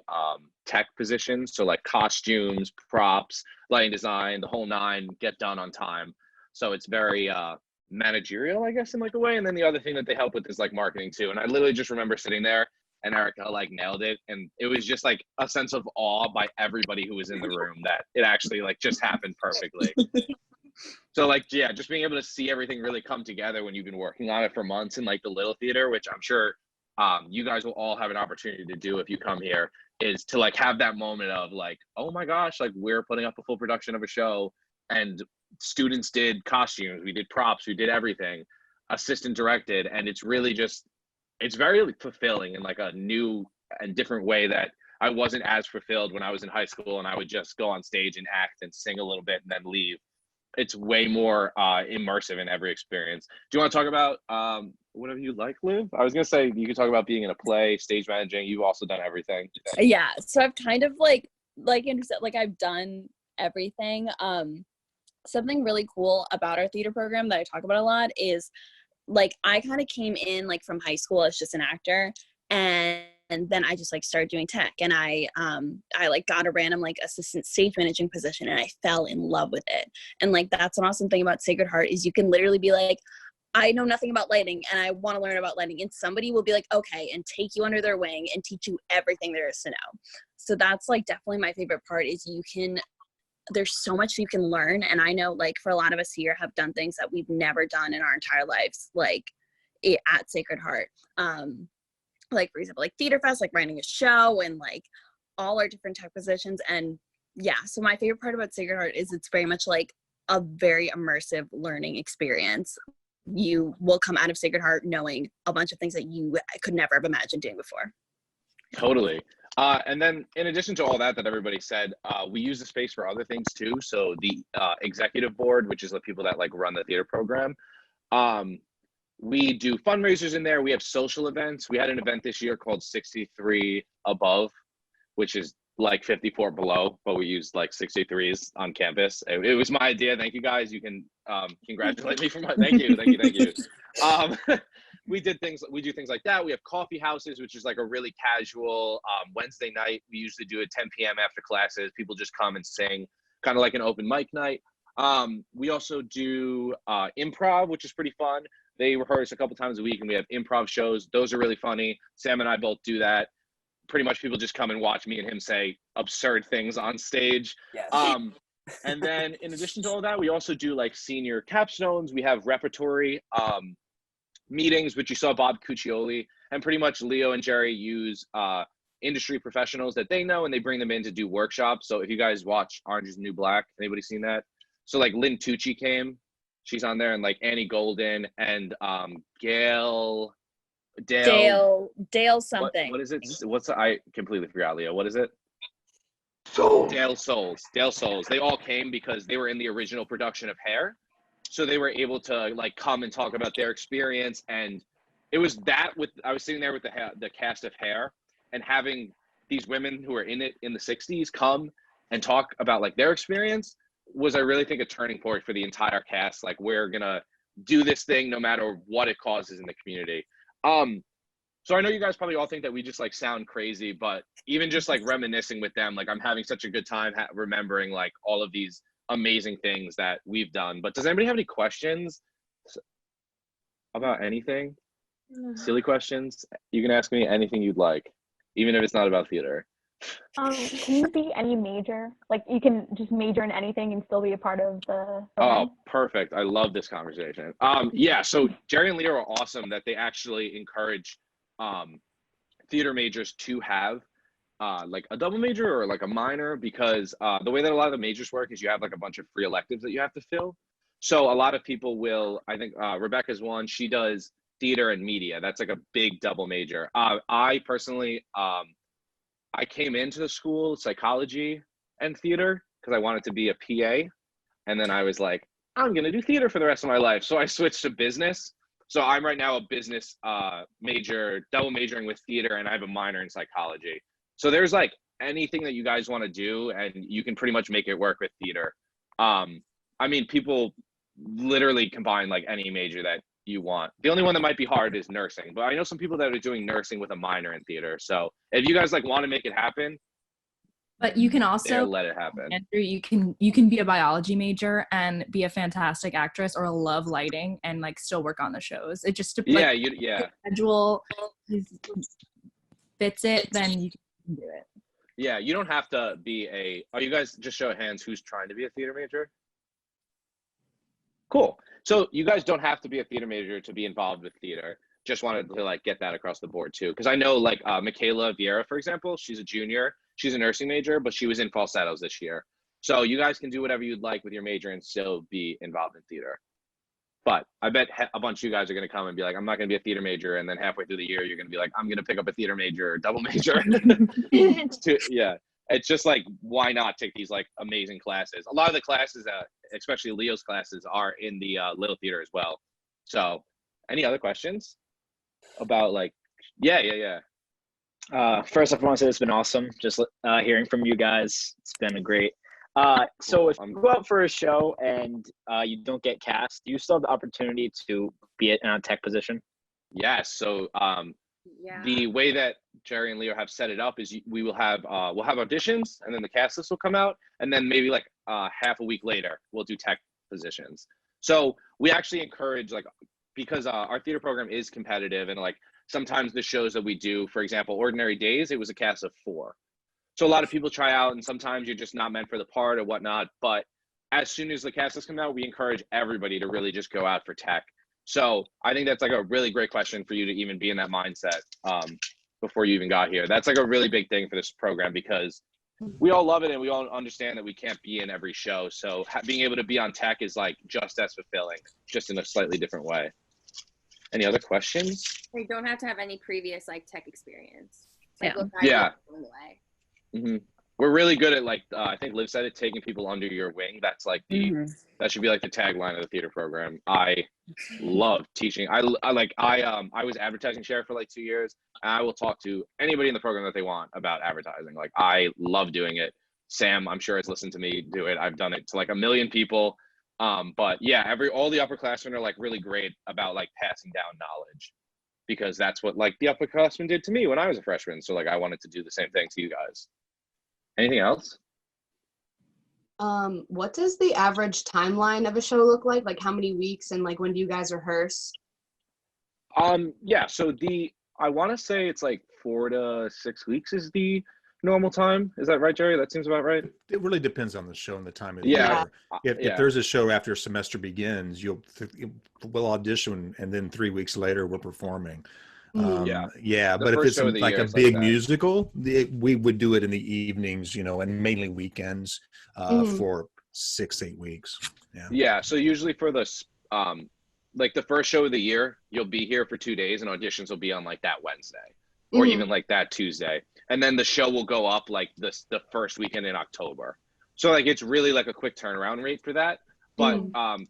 tech positions, so like costumes, props, lighting design, the whole nine, get done on time. So it's very managerial, I guess, in like a way. And then the other thing that they help with is like marketing too. And I literally just remember sitting there, and Erica like nailed it, and it was just like a sense of awe by everybody who was in the room that it actually like just happened perfectly. So like, yeah, just being able to see everything really come together when you've been working on it for months in like the little theater, which I'm sure you guys will all have an opportunity to do if you come here, is to like have that moment of like, oh my gosh, like we're putting up a full production of a show, and students did costumes, we did props, we did everything, assistant directed, and it's really just, it's very fulfilling in like a new and different way that I wasn't as fulfilled when I was in high school and I would just go on stage and act and sing a little bit and then leave. It's way more immersive in every experience. Do you want to talk about whatever you like, Liv? I was gonna say you could talk about being in a play, stage managing. You've also done everything. Yeah, so I've kind of like Andrew said, like I've done everything. Something really cool about our theater program that I talk about a lot is like I kind of came in like from high school as just an actor, and then I just like started doing tech, and I like got a random like assistant stage managing position, and I fell in love with it. And like that's an awesome thing about Sacred Heart is you can literally be like, I know nothing about lighting and I want to learn about lighting, and somebody will be like, okay, and take you under their wing and teach you everything there is to know. So that's like definitely my favorite part is there's so much you can learn. And I know like for a lot of us here have done things that we've never done in our entire lives, like at Sacred Heart. Like for example, like Theater Fest, like writing a show, and like all our different tech positions. And yeah, so my favorite part about Sacred Heart is it's very much like a very immersive learning experience. You will come out of Sacred Heart knowing a bunch of things that you could never have imagined doing before. Totally. And then in addition to all that everybody said, we use the space for other things too. So the executive board, which is the people that like run the theater program, we do fundraisers in there. We have social events. We had an event this year called 63 Above, which is like 54 below, but we used like 63s on campus. It was my idea. Thank you guys. You can congratulate me for my, thank you. We do things like that. We have coffee houses, which is like a really casual Wednesday night. We usually do at 10 p.m. after classes. People just come and sing, kind of like an open mic night. We also do improv, which is pretty fun. They rehearse a couple times a week, and we have improv shows. Those are really funny. Sam and I both do that. Pretty much people just come and watch me and him say absurd things on stage. Yes. And then in addition to all that, we also do like senior capstones. We have repertory meetings, which you saw Bob Cuccioli, and pretty much Leo and Jerry use industry professionals that they know, and they bring them in to do workshops. So if you guys watch Orange is the New Black, anybody seen that? So like Lynn Tucci came She's on there, and like Annie Golden and Dale something. What is it? I completely forgot, Leo. What is it? Dale Souls. They all came because they were in the original production of Hair, so they were able to like come and talk about their experience. And it was that I was sitting there with the cast of Hair, and having these women who are in it in the 60s come and talk about like their experience was, I really think, a turning point for the entire cast. Like, we're gonna do this thing no matter what it causes in the community. So I know you guys probably all think that we just like sound crazy, but even just like reminiscing with them, like I'm having such a good time remembering like all of these amazing things that we've done. But does anybody have any questions about anything? Silly questions? You can ask me anything you'd like, even if it's not about theater. Can you be any major? Like, you can just major in anything and still be a part of the program? Oh, perfect. I love this conversation. Yeah, so Jerry and Leo are awesome that they actually encourage theater majors to have like a double major or like a minor, because the way that a lot of the majors work is you have like a bunch of free electives that you have to fill. So a lot of people will, I think Rebecca's one, she does theater and media. That's like a big double major. I personally, I came into the school psychology and theater because I wanted to be a PA. And then I was like, I'm going to do theater for the rest of my life. So I switched to business. So I'm right now a business major, double majoring with theater, and I have a minor in psychology. So there's like anything that you guys want to do, and you can pretty much make it work with theater. I mean, people literally combine like any major that you want. The only one that might be hard is nursing, but I know some people that are doing nursing with a minor in theater. So if you guys like want to make it happen, but you can also let it happen. Andrew, you can be a biology major and be a fantastic actress, or love lighting and like still work on the shows. It just yeah, like, yeah. Schedule fits it, then you can do it. Yeah, you don't have to be are you guys, just show of hands who's trying to be a theater major? Cool. So you guys don't have to be a theater major to be involved with theater. Just wanted to like get that across the board too, because I know like Michaela Vieira, for example, she's a junior. She's a nursing major, but she was in falsettos this year. So you guys can do whatever you'd like with your major and still be involved in theater. But I bet a bunch of you guys are going to come and be like, I'm not going to be a theater major. And then halfway through the year, you're going to be like, I'm going to pick up a theater major or double major. Yeah. It's just like, why not take these like amazing classes? A lot of the classes, especially Leo's classes, are in the Little Theater as well. So any other questions about like, yeah. First off, I want to say it's been awesome just hearing from you guys. It's been great. So if you go out for a show and you don't get cast, do you still have the opportunity to be in a tech position? Yes. So the way that Jerry and Leo have set it up is we will have we'll have auditions, and then the cast list will come out, and then maybe like half a week later we'll do tech positions. So we actually encourage, like, because our theater program is competitive, and like sometimes the shows that we do, for example, Ordinary Days, it was a cast of 4. So a lot of people try out, and sometimes you're just not meant for the part or whatnot. But as soon as the cast list comes out, we encourage everybody to really just go out for tech. So I think that's like a really great question for you to even be in that mindset before you even got here. That's like a really big thing for this program, because we all love it and we all understand that we can't be in every show. So being able to be on tech is like just as fulfilling, just in a slightly different way. Any other questions? They don't have to have any previous like tech experience. Like, Yeah. Mm-hmm. We're really good at like I think Liv said it, taking people under your wing. That's like that should be like the tagline of the theater program. I love teaching. I was advertising chair for like 2 years, and I will talk to anybody in the program that they want about advertising. Like, I love doing it. Sam, I'm sure, has listened to me do it. I've done it to like 1 million people. But yeah, all the upperclassmen are like really great about like passing down knowledge, because that's what like the upperclassmen did to me when I was a freshman. So like I wanted to do the same thing to you guys. Anything else? What does the average timeline of a show look like? Like, how many weeks, and like when do you guys rehearse? Yeah, so I want to say it's like 4 to 6 weeks is the normal time. Is that right, Jerry? That seems about right. It really depends on the show and the time of the year. If there's a show after semester begins, we'll audition, and then 3 weeks later we're performing. But if it's like a big musical, we would do it in the evenings, and mainly weekends for 6-8 weeks. Yeah. So usually for the like the first show of the year, you'll be here for 2 days and auditions will be on like that Wednesday or even like that Tuesday. And then the show will go up like the first weekend in October. So like, it's really like a quick turnaround rate for that. But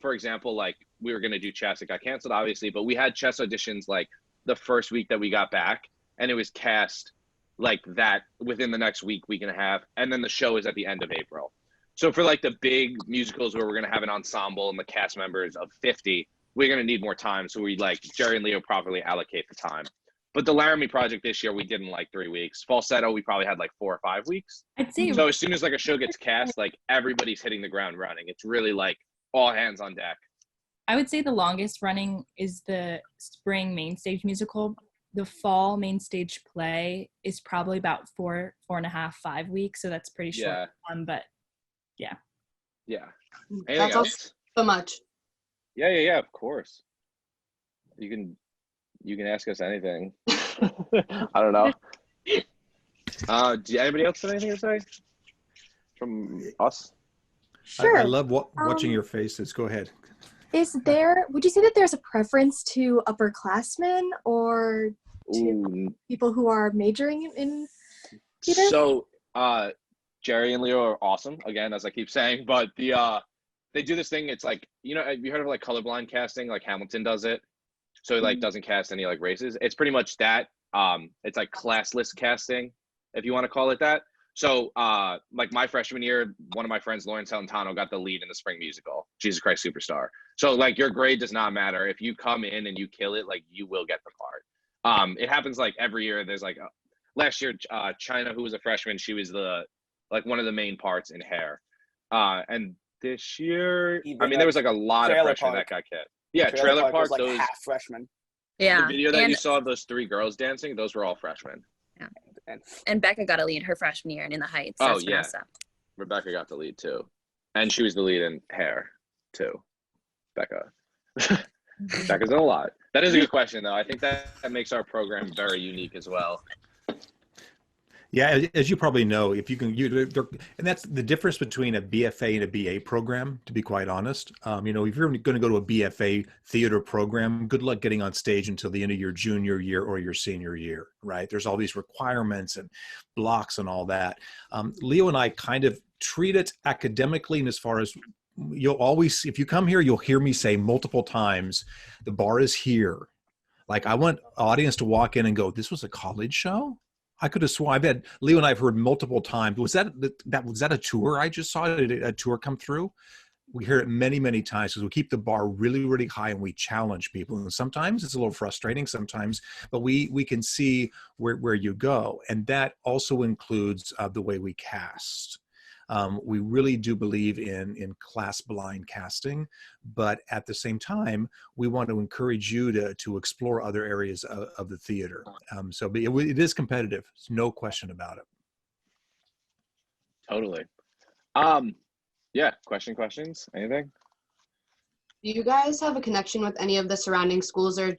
for example, like we were going to do chess, it got canceled obviously, but we had chess auditions like the first week that we got back, and it was cast like that within the next week and a half. And then the show is at the end of April. So for like the big musicals where we're going to have an ensemble and the cast members of 50, we're going to need more time. So we like Jerry and Leo properly allocate the time. But the Laramie project this year, we did in like 3 weeks. Falsetto, we probably had like 4 or 5 weeks. I'd say so as soon as like a show gets cast, like everybody's hitting the ground running. It's really like all hands on deck. I would say the longest running is the spring main stage musical. The fall main stage play is probably about 4.5, 5 weeks. So that's pretty short. But yeah. Yeah. Anything That's else? so much. Yeah, of course. You can ask us anything. I don't know. Do anybody else have anything to say from us? Sure. I love watching your faces. Go ahead. Would you say that there's a preference to upperclassmen or to people who are majoring in theater? So Jerry and Leo are awesome, again, as I keep saying, but they do this thing. It's like, have you heard of like colorblind casting? Like Hamilton does it. So he like doesn't cast any like races. It's pretty much that. It's like classless casting, if you want to call it that. So like my freshman year, one of my friends, Lauren Celentano, got the lead in the spring musical, Jesus Christ Superstar. So like your grade does not matter. If you come in and you kill it, like you will get the part. It happens like every year. There's like last year, China, who was a freshman, she was one of the main parts in Hair. And this year, there was like a lot of freshmen that got cast. Yeah, Trailer Park was like those half freshman. Yeah. The video that you saw of those 3 girls dancing, those were all freshmen. Yeah. And Becca got a lead her freshman year in the Heights. Oh, That's yeah. Vanessa. Rebecca got the lead too. And she was the lead in Hair too. Becca. Becca's in a lot. That is a good question though. I think that makes our program very unique as well. Yeah, as you probably know, if you can, and that's the difference between a BFA and a BA program, to be quite honest. If you're going to go to a BFA theater program, good luck getting on stage until the end of your junior year or your senior year, right? There's all these requirements and blocks and all that. Leo and I kind of treat it academically, and as far as you'll always, if you come here, you'll hear me say multiple times, the bar is here. Like I want audience to walk in and go, this was a college show? I could have sworn. I bet Leo and I have heard multiple times. Was that a tour I just saw? Did a tour come through? We hear it many, many times because we keep the bar really, really high and we challenge people. And sometimes it's a little frustrating sometimes, but we can see where you go. And that also includes the way we cast. We really do believe in class blind casting, but at the same time, we want to encourage you to explore other areas of the theater. But it is competitive. There's no question about it. Totally. Yeah. Questions? Anything? Do you guys have a connection with any of the surrounding schools, or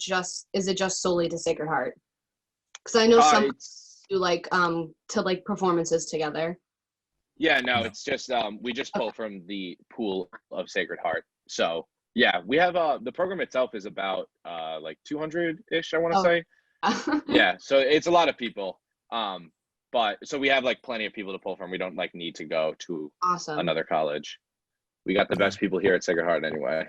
is it just solely to Sacred Heart? Because I know some do like performances together. Yeah, no, it's just we just pull from the pool of Sacred Heart. So yeah, we have the program itself is about like 200-ish, I want to say. Yeah, so it's a lot of people. But so we have like plenty of people to pull from. We don't like need to go to another college. We got the best people here at Sacred Heart anyway.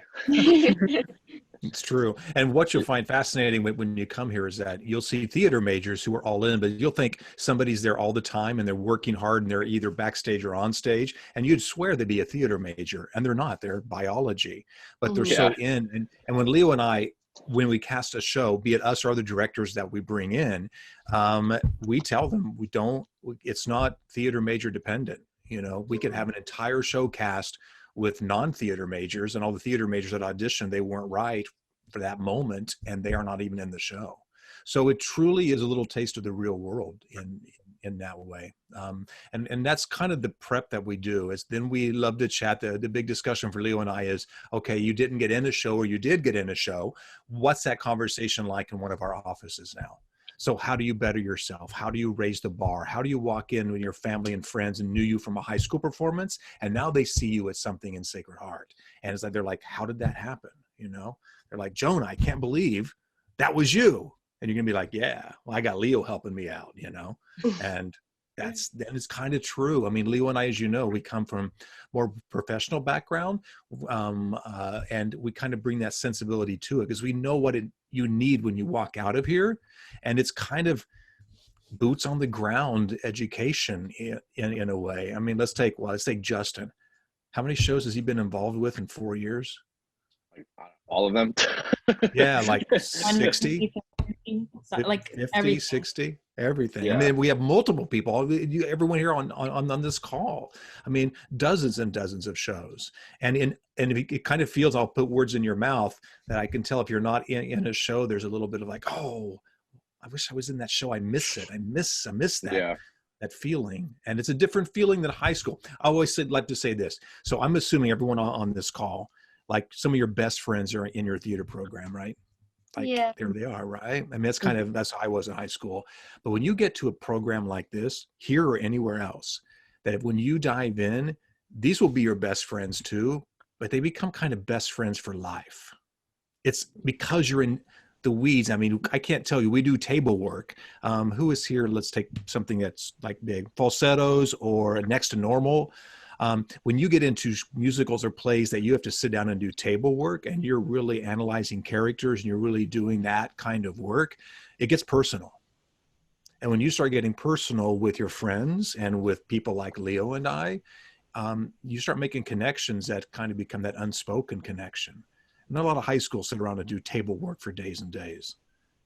It's true. And what you'll find fascinating when you come here is that you'll see theater majors who are all in, but you'll think somebody's there all the time and they're working hard and they're either backstage or on stage. And you'd swear they'd be a theater major, and they're not. They're biology, but they're so in. And when Leo and I, when we cast a show, be it us or other directors that we bring in, we tell them it's not theater major dependent. We could have an entire show cast with non-theater majors, and all the theater majors that auditioned, they weren't right for that moment, and they are not even in the show. So it truly is a little taste of the real world in that way. And that's kind of the prep that we do. Is then we love to chat. The big discussion for Leo and I is, okay, you didn't get in the show or you did get in a show. What's that conversation like in one of our offices now? So how do you better yourself? How do you raise the bar? How do you walk in when your family and friends and knew you from a high school performance, and now they see you at something in Sacred Heart? And it's like, they're like, how did that happen? you know? They're like, Jonah, I can't believe that was you. And you're gonna be like, yeah, well, I got Leo helping me out, you know? And that is kind of true. I mean, Leo and I, as you know, we come from more professional background, and we kind of bring that sensibility to it because we know what you need when you walk out of here. And it's kind of boots on the ground education in a way. I mean, let's take Justin. How many shows has he been involved with in 4 years? All of them. Yeah, like 60, like 50, everything. 60, everything. Yeah. I mean, we have multiple people, everyone here on this call. I mean, dozens and dozens of shows. And it kind of feels, I'll put words in your mouth that I can tell if you're not in a show, there's a little bit of like, oh, I wish I was in that show. I miss it. I miss that. Yeah. That feeling. And it's a different feeling than high school. I always like to say this. So I'm assuming everyone on this call, like some of your best friends are in your theater program, right? Like, Yeah. there they are, right? I mean, that's how I was in high school. But when you get to a program like this, here or anywhere else, that when you dive in, these will be your best friends too, but they become kind of best friends for life. It's because you're in the weeds. I mean, I can't tell you, we do table work. Who is here? Let's take something that's like big falsettos or next to normal. When you get into musicals or plays that you have to sit down and do table work and you're really analyzing characters and you're really doing that kind of work, it gets personal. And when you start getting personal with your friends and with people like Leo and I, you start making connections that kind of become that unspoken connection. Not a lot of high schools sit around and do table work for days and days,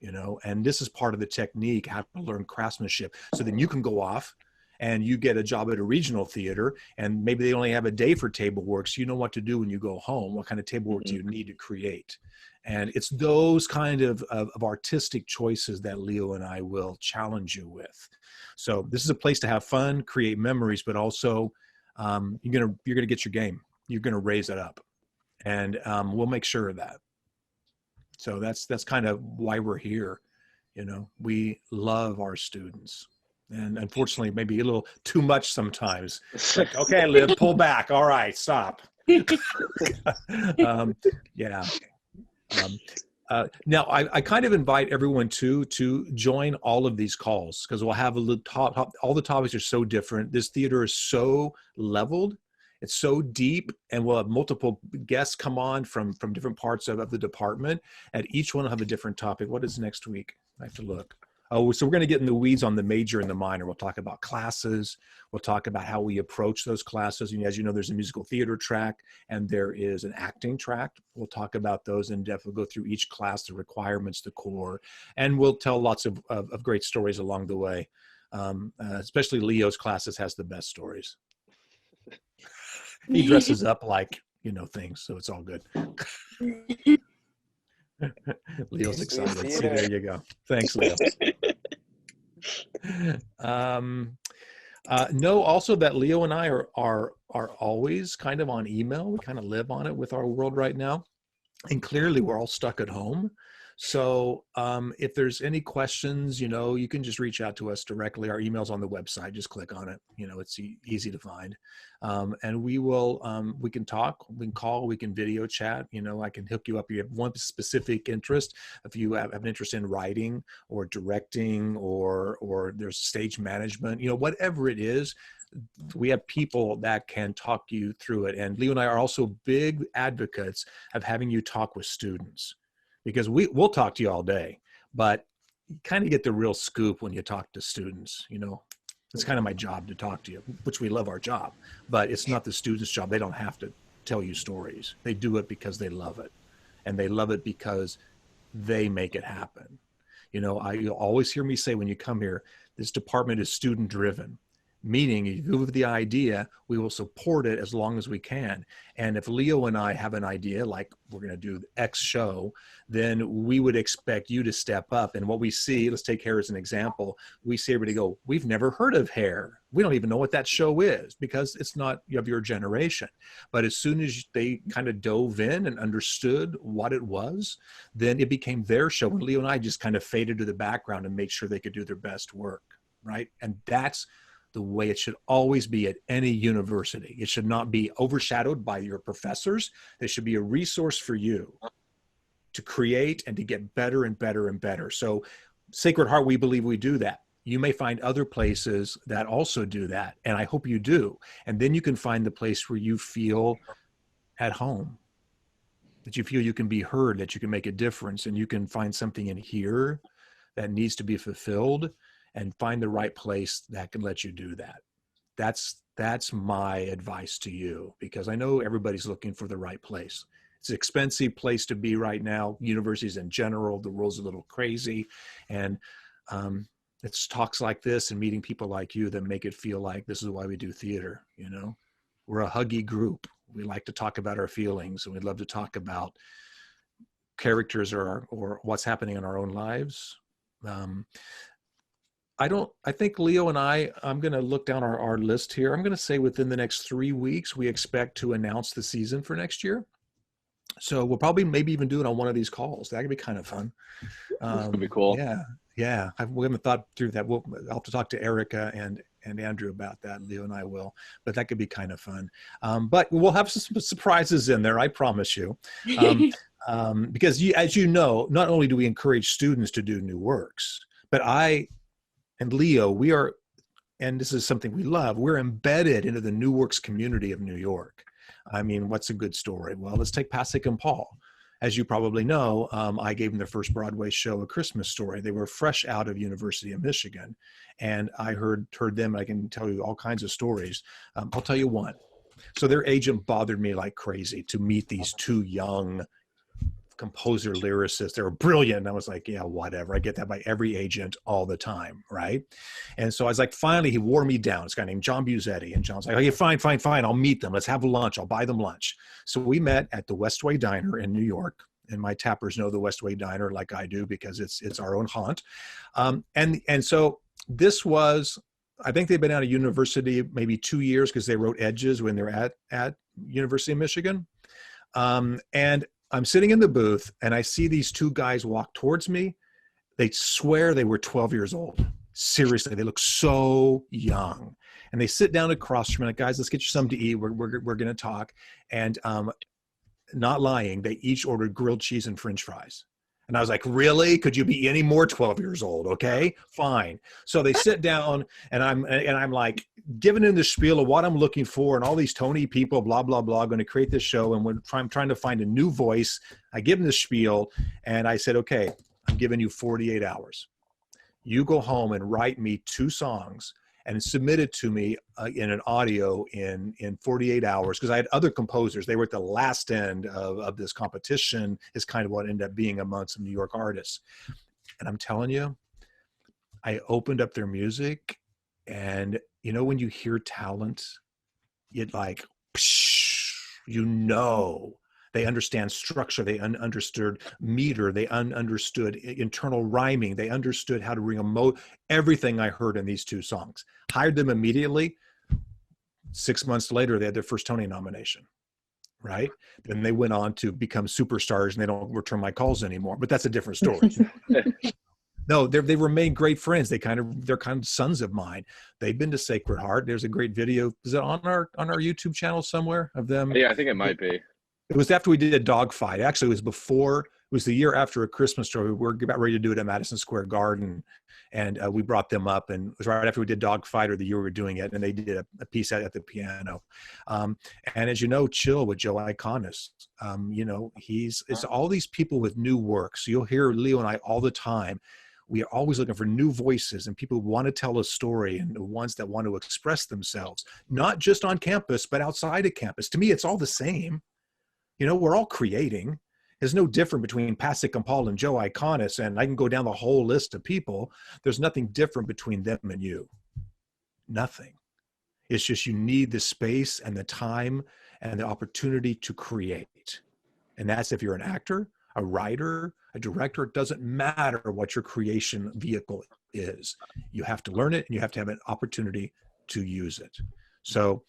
you know, and this is part of the technique, how to learn craftsmanship. So then you can go off and you get a job at a regional theater and maybe they only have a day for table work. So you know what to do when you go home. What kind of table work do you need to create? And it's those kind of artistic choices that Leo and I will challenge you with. So this is a place to have fun, create memories, but also you're gonna get your game. You're gonna raise it up, and we'll make sure of that. So that's kind of why we're here. You know, we love our students. And unfortunately, maybe a little too much sometimes. Like, okay, Liv, pull back. All right, stop. Now, I kind of invite everyone to join all of these calls because we'll have all the topics are so different. This theater is so leveled. It's so deep, and we'll have multiple guests come on from different parts of the department, and each one will have a different topic. What is next week? I have to look. Oh, so we're going to get in the weeds on the major and the minor. We'll talk about classes. We'll talk about how we approach those classes. And as you know, there's a musical theater track and there is an acting track. We'll talk about those in depth. We'll go through each class, the requirements, the core, and we'll tell lots of great stories along the way. Especially Leo's classes has the best stories. He dresses up like, you know, things, so it's all good. Leo's excited. See, there you go. Thanks, Leo. Know also that Leo and I are always kind of on email. We kind of live on it with our world right now. And clearly we're all stuck at home. So if there's any questions, you know, you can just reach out to us directly. Our email's on the website. Just click on it. You know, it's easy to find. And we can talk, we can call, we can video chat. You know, I can hook you up. You have one specific interest. If you have an interest in writing or directing or there's stage management, you know, whatever it is, we have people that can talk you through it. And Leo and I are also big advocates of having you talk with students. Because we'll talk to you all day, but you kind of get the real scoop when you talk to students. You know, it's kind of my job to talk to you, which we love our job, but it's not the students' job. They don't have to tell you stories. They do it because they love it, and they love it because they make it happen. You know, you'll always hear me say when you come here, this department is student driven. Meaning, if you have the idea, we will support it as long as we can. And if Leo and I have an idea, like we're going to do X show, then we would expect you to step up. And what we see, let's take hair as an example. We see everybody go, we've never heard of hair. We don't even know what that show is because it's not of your generation. But as soon as they kind of dove in and understood what it was, then it became their show. And Leo and I just kind of faded to the background and made sure they could do their best work, right? And that's the way it should always be at any university. It should not be overshadowed by your professors. They should be a resource for you. to create and to get better and better and better. So Sacred Heart, we believe we do that. You may find other places that also do that, and I hope you do. And then you can find the place where you feel at home, that you feel you can be heard, that you can make a difference, and you can find something in here that needs to be fulfilled, and find the right place that can let you do that. That's my advice to you, because I know everybody's looking for the right place. It's an expensive place to be right now. Universities in general, the world's a little crazy, and it's talks like this and meeting people like you that make it feel like this is why we do theater. You know, we're a huggy group. We like to talk about our feelings, and we'd love to talk about characters or what's happening in our own lives. I think Leo and I'm going to look down our list here. I'm going to say within the next 3 weeks, we expect to announce the season for next year. So we'll probably maybe even do it on one of these calls. That could be kind of fun. That could be cool. Yeah. We haven't thought through that. I'll have to talk to Erica and Andrew about that. Leo and I will, but that could be kind of fun. But we'll have some surprises in there, I promise you. Because as you know, not only do we encourage students to do new works, but I and Leo, we are, and this is something we love, we're embedded into the new works community of New York. I mean, what's a good story? Well, let's take Pasek and Paul. As you probably know, I gave them their first Broadway show, A Christmas Story. They were fresh out of University of Michigan, and I heard them. I can tell you all kinds of stories. I'll tell you one. So their agent bothered me like crazy to meet these two young composer lyricists. They were brilliant. And I was like, yeah, whatever. I get that by every agent all the time, right? And so I was like, finally, he wore me down. This guy named John Buzetti. And John's like, okay, fine. I'll meet them. Let's have lunch. I'll buy them lunch. So we met at the Westway Diner in New York. And my tappers know the Westway Diner like I do, because it's our own haunt. And so this was, I think they've been out of university maybe 2 years, because they wrote Edges when they're at University of Michigan. And I'm sitting in the booth and I see these two guys walk towards me. They swear they were 12 years old. Seriously, they look so young. And they sit down across from me, like, guys, let's get you something to eat. We're going to talk. And not lying, they each ordered grilled cheese and French fries. And I was like, really? Could you be any more 12 years old? Okay, fine. So they sit down and I'm like giving them the spiel of what I'm looking for, and all these Tony people, blah, blah, blah, going to create this show. And I'm trying to find a new voice. I give them the spiel and I said, okay, I'm giving you 48 hours. You go home and write me 2 songs and submit it to me in an audio in 48 hours, because I had other composers. They were at the last end of this competition, is kind of what ended up being among some New York artists. And I'm telling you, I opened up their music, and you know when you hear talent, it like, you know, they understand structure, they understood meter, they understood internal rhyming, they understood how to bring everything I heard in these 2 songs. Hired them immediately. 6 months later, they had their first Tony nomination, right? Then they went on to become superstars, and they don't return my calls anymore, but that's a different story. No, they remain great friends. They're kind of sons of mine. They've been to Sacred Heart. There's a great video. Is it on our YouTube channel somewhere of them? Yeah, I think it might be. It was after we did a Dogfight. Actually, it was the year after A Christmas Story. We were about ready to do it at Madison Square Garden. And we brought them up, and it was right after we did Dogfight, or the year we were doing it. And they did a piece at the piano. And as you know, Chill with Joe Iconis, you know, it's all these people with new work. So you'll hear Leo and I all the time. We are always looking for new voices and people who want to tell a story, and the ones that want to express themselves, not just on campus, but outside of campus. To me, it's all the same. You know, we're all creating. There's no different between Pasek and Paul and Joe Iconis, and I can go down the whole list of people. There's nothing different between them and you. Nothing. It's just you need the space and the time and the opportunity to create. And that's if you're an actor, a writer, a director. It doesn't matter what your creation vehicle is. You have to learn it, and you have to have an opportunity to use it. So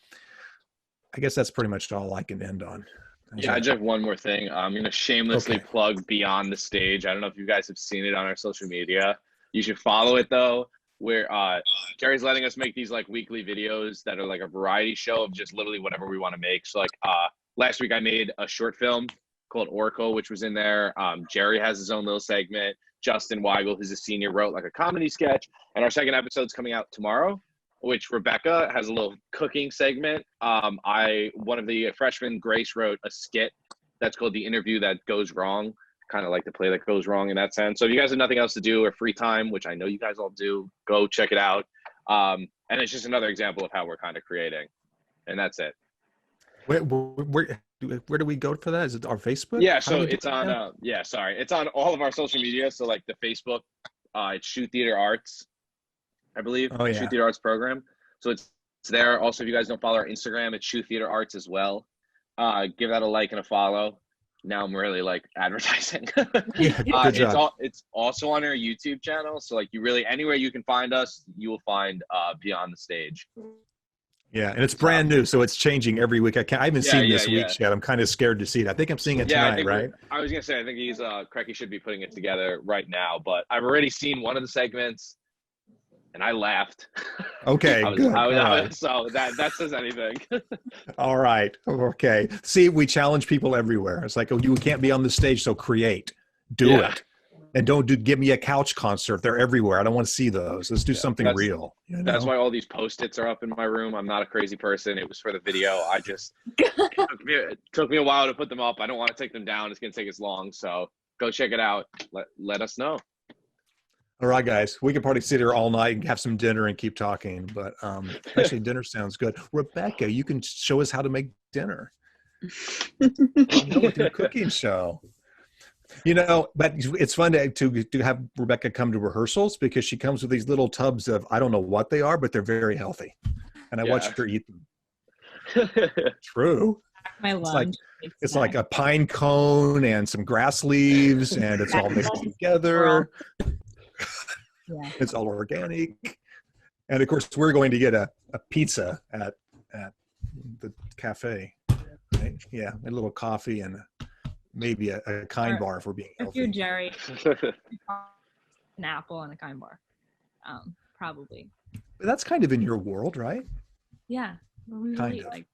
I guess that's pretty much all I can end on. Yeah, I just have one more thing. I'm going to shamelessly plug Beyond the Stage. I don't know if you guys have seen it on our social media. You should follow it, though, where Jerry's letting us make these like weekly videos that are like a variety show of just literally whatever we want to make. So like last week I made a short film called Oracle, which was in there. Jerry has his own little segment. Justin Weigel, who's a senior, wrote like a comedy sketch. And our second episode's coming out tomorrow, which Rebecca has a little cooking segment. One of the freshmen, Grace, wrote a skit that's called The Interview That Goes Wrong, kind of like the play that goes wrong in that sense. So if you guys have nothing else to do or free time, which I know you guys all do, go check it out. And it's just another example of how we're kind of creating. And that's it. Where do we go for that? Is it our Facebook? Yeah, so it's on, it's on all of our social media. So like the Facebook, it's SHU Theatre Arts, I believe. Oh, yeah. SHU Theatre Arts Program. So it's there. Also, if you guys don't follow our Instagram, it's SHU Theatre Arts as well. Give that a like and a follow. Now I'm really like advertising. Yeah, good job. It's also on our YouTube channel. So like anywhere you can find us, you will find Beyond the Stage. Yeah, and it's brand new, so it's changing every week. I haven't seen this week's yet. I'm kind of scared to see it. I think I'm seeing it tonight, right? I was gonna say, I think Cracky should be putting it together right now, but I've already seen one of the segments, and I laughed. Okay, good. So that says anything. All right. Okay. See, we challenge people everywhere. It's like, oh, you can't be on the stage, so create, do it. And don't give me a couch concert. They're everywhere. I don't want to see those. Let's do something real. That's why all these Post-its are up in my room. I'm not a crazy person. It was for the video. I just it took me a while to put them up. I don't want to take them down. It's gonna take as long. So go check it out. Let us know. All right, guys. We could probably sit here all night and have some dinner and keep talking, but actually dinner sounds good. Rebecca, you can show us how to make dinner. With your cooking show. But it's fun to have Rebecca come to rehearsals because she comes with these little tubs of, I don't know what they are, but they're very healthy. And I watch her eat them. True. My lunch. It's like a pine cone and some grass leaves, and it's all mixed together. Yeah. It's all organic. And of course, we're going to get a pizza at the cafe. Right? Yeah, a little coffee and maybe a kind bar if we're being healthy. If you're Jerry, an apple and a kind bar, probably. That's kind of in your world, right? Yeah, we kind of.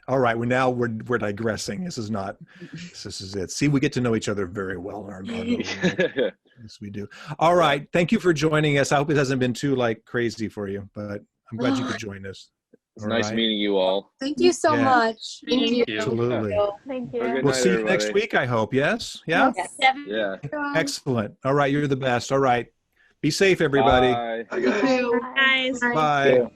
All right. We're digressing. This is it. See, we get to know each other very well. Yes, we do. All right. Thank you for joining us. I hope it hasn't been too crazy for you, but I'm glad you could join us. It's nice meeting you all. Thank you so much. Thank you. Absolutely. Thank you. We'll see you next week, I hope. Yes? Yeah? Yeah. Excellent. All right. You're the best. All right. Be safe, everybody. Bye. Guys. Bye.